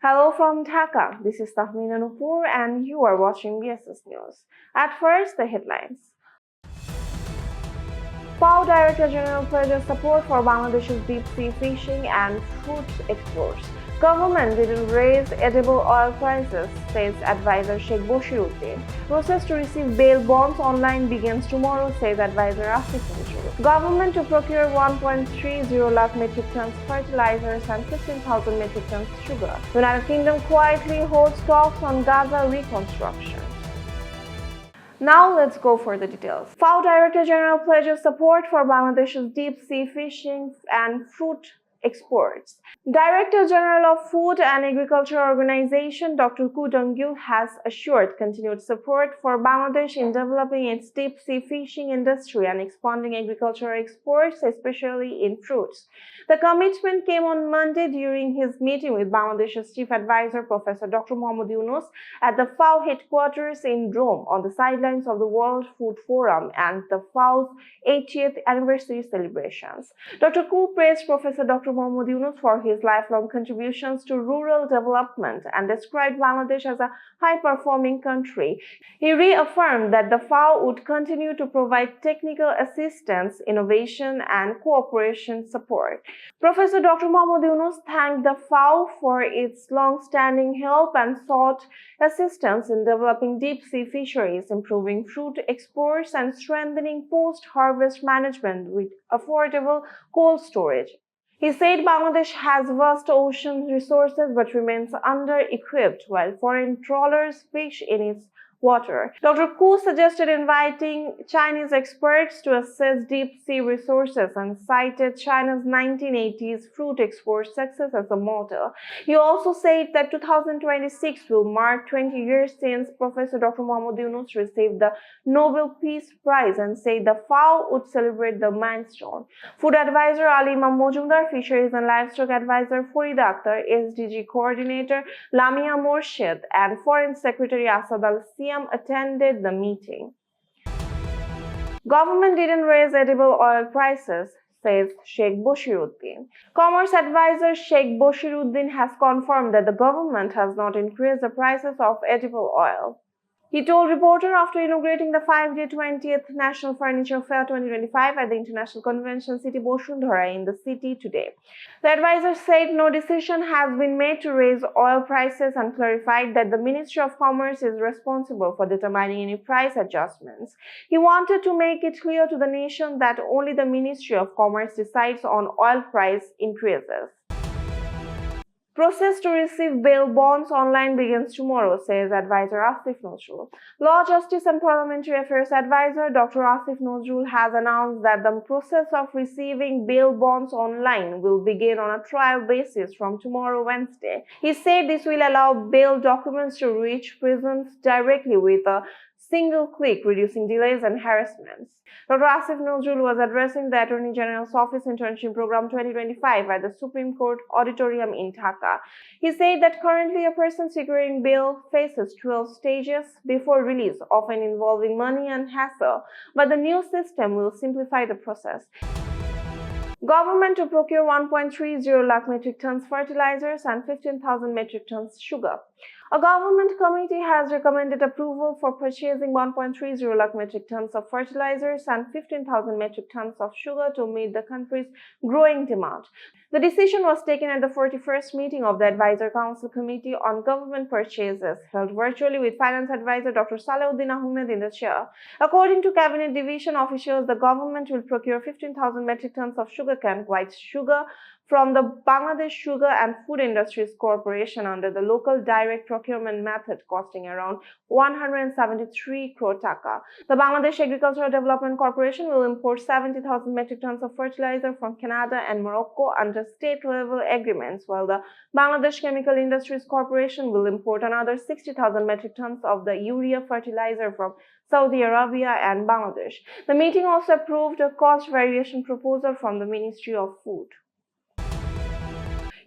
Hello from Dhaka. This is Tahmina Nupur and you are watching BSS News. At first, the headlines. FAO Director General pledges support for Bangladesh's deep-sea fishing and fruit exports. Government didn't raise edible oil prices, says advisor Sheikh Boshiruddin. Process to receive bail bonds online begins tomorrow, says advisor Asif Nozrul. Government to procure 1.30 lakh metric tons fertilizers and 15,000 metric tons sugar. United Kingdom quietly holds talks on Gaza reconstruction. Now let's go for the details. FAO Director General pledges support for Bangladesh's deep-sea fishing and fruit exports. Director General of Food and Agriculture Organization Dr. Dongyu has assured continued support for Bangladesh in developing its deep-sea fishing industry and expanding agricultural exports, especially in fruits. The commitment came on Monday during his meeting with Bangladesh's Chief Advisor Professor Dr. Yunus at the FAO headquarters in Rome on the sidelines of the World Food Forum and the FAO's 80th anniversary celebrations. Dr. Ku praised Professor Dr. Yunus for his lifelong contributions to rural development and described Bangladesh as a high-performing country. He reaffirmed that the FAO would continue to provide technical assistance, innovation, and cooperation support. Professor Dr. Yunus thanked the FAO for its long-standing help and sought assistance in developing deep-sea fisheries, improving fruit exports, and strengthening post-harvest management with affordable cold storage. He said Bangladesh has vast ocean resources but remains under-equipped while foreign trawlers fish in its water. Dr. Ku suggested inviting Chinese experts to assess deep-sea resources and cited China's 1980s fruit export success as a model. He also said that 2026 will mark 20 years since Professor Dr. Yunus received the Nobel Peace Prize and said the FAO would celebrate the milestone. Food advisor Ali Imam Mojumdar, Fisheries and Livestock advisor Farida Akhtar, SDG coordinator Lamia Morshed, and Foreign Secretary Asad Al-Siam attended the meeting. Government didn't raise edible oil prices, says Sheikh Boshiruddin. Commerce advisor Sheikh Boshiruddin has confirmed that the government has not increased the prices of edible oil. He told reporters after inaugurating the 5-day 20th National Furniture Fair 2025 at the International Convention City Bosundhara in the city today. The advisor said no decision has been made to raise oil prices and clarified that the Ministry of Commerce is responsible for determining any price adjustments. He wanted to make it clear to the nation that only the Ministry of Commerce decides on oil price increases. Process to receive bail bonds online begins tomorrow, says advisor Asif Nozrul. Law, Justice and Parliamentary Affairs advisor Dr. Asif Nozrul has announced that the process of receiving bail bonds online will begin on a trial basis from tomorrow, Wednesday. He said this will allow bail documents to reach prisons directly with a single click, reducing delays and harassments. Dr. Asif Nozrul was addressing the Attorney General's Office Internship Program 2025 at the Supreme Court Auditorium in Dhaka. He said that currently a person securing bail faces 12 stages before release, often involving money and hassle, but the new system will simplify the process. Government to procure 1.30 lakh metric tons fertilizers and 15,000 metric tons sugar. A government committee has recommended approval for purchasing 1.30 lakh metric tons of fertilizers and 15,000 metric tons of sugar to meet the country's growing demand. The decision was taken at the 41st meeting of the Advisor Council Committee on Government Purchases, held virtually with Finance Advisor Dr. Salauddin Ahmed in the chair. According to Cabinet Division officials, the government will procure 15,000 metric tons of sugarcane white sugar from the Bangladesh Sugar and Food Industries Corporation under the local direct procurement method, costing around 173 crore taka. The Bangladesh Agricultural Development Corporation will import 70,000 metric tons of fertilizer from Canada and Morocco under state-level agreements, while the Bangladesh Chemical Industries Corporation will import another 60,000 metric tons of the urea fertilizer from Saudi Arabia and Bangladesh. The meeting also approved a cost variation proposal from the Ministry of Food.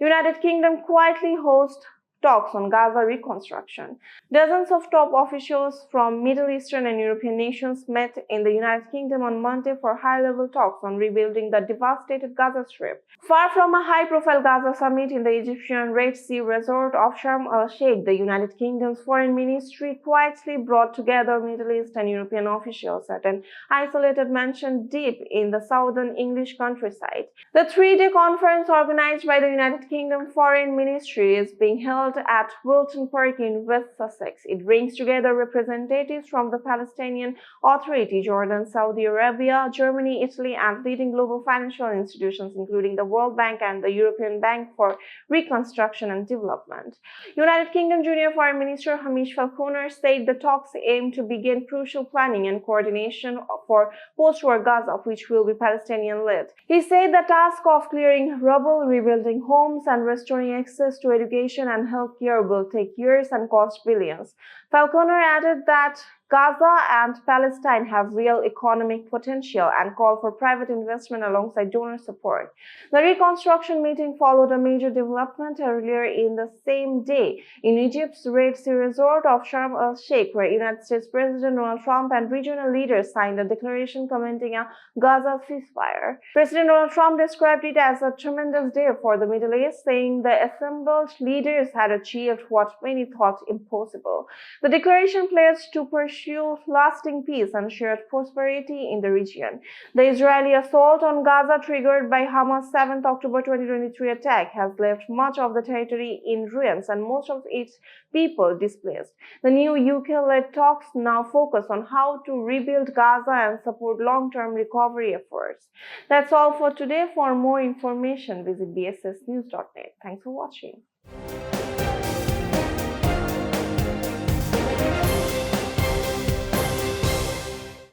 United Kingdom quietly hosts talks on Gaza reconstruction. Dozens of top officials from Middle Eastern and European nations met in the United Kingdom on Monday for high-level talks on rebuilding the devastated Gaza Strip. Far from a high-profile Gaza summit in the Egyptian Red Sea resort of Sharm el-Sheikh, the United Kingdom's foreign ministry quietly brought together Middle East and European officials at an isolated mansion deep in the southern English countryside. The three-day conference organized by the United Kingdom Foreign Ministry is being held at Bulletin in West Sussex. It brings together representatives from the Palestinian Authority, Jordan, Saudi Arabia, Germany, Italy, and leading global financial institutions, including the World Bank and the European Bank for Reconstruction and Development. United Kingdom Junior Foreign Minister Hamish Falconer said the talks aim to begin crucial planning and coordination for post-war Gaza, which will be Palestinian-led. He said the task of clearing rubble, rebuilding homes, and restoring access to education and healthcare will take years and cost billions. Falconer added that Gaza and Palestine have real economic potential and called for private investment alongside donor support. The reconstruction meeting followed a major development earlier in the same day in Egypt's Red Sea resort of Sharm el-Sheikh, where United States President Donald Trump and regional leaders signed a declaration commenting a Gaza ceasefire. President Donald Trump described it as a tremendous day for the Middle East, saying the assembled leaders had achieved what many thought impossible. The declaration pledged to pursue lasting peace and shared prosperity in the region. The Israeli assault on Gaza, triggered by Hamas' 7th October 2023 attack, has left much of the territory in ruins and most of its people displaced. The new UK-led talks now focus on how to rebuild Gaza and support long-term recovery efforts. That's all for today. For more information, visit bssnews.net. Thanks for watching.